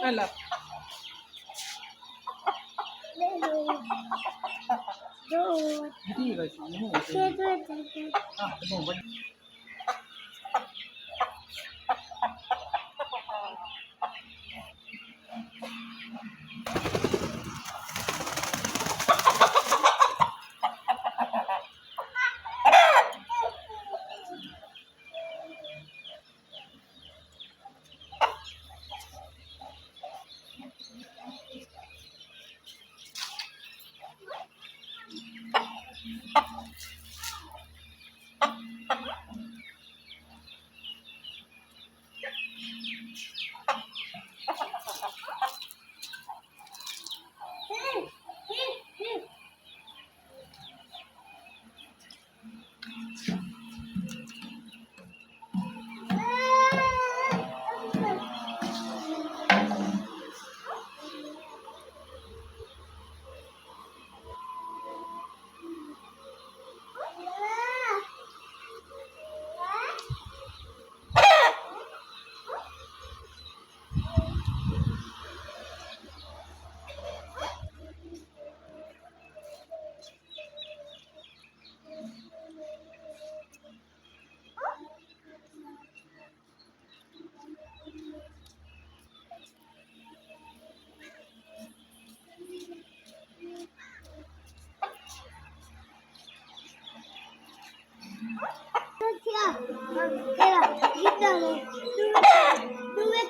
Alam. Hindi guys, ano mo? Ano ba?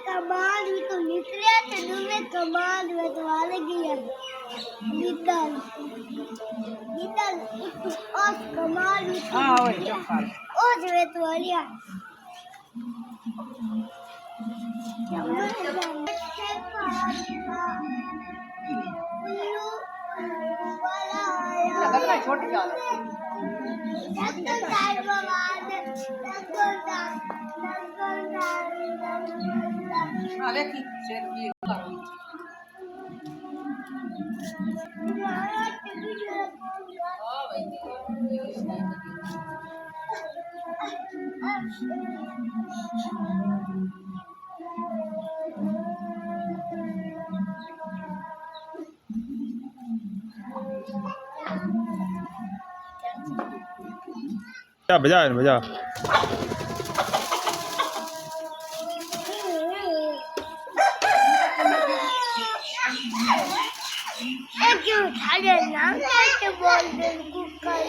कमाल भी तो निकले थे तुम्हें कमाल में तो वाले गया गिद्दल गिद्दल और कमाल भी हाँ वही कमाल ओ जो है तो वालिया लगता है छोटी ज्यादा Olha aqui, cheiro de बजा बजा बजा क्यों उठा लेना कैसे बोल दे कुकर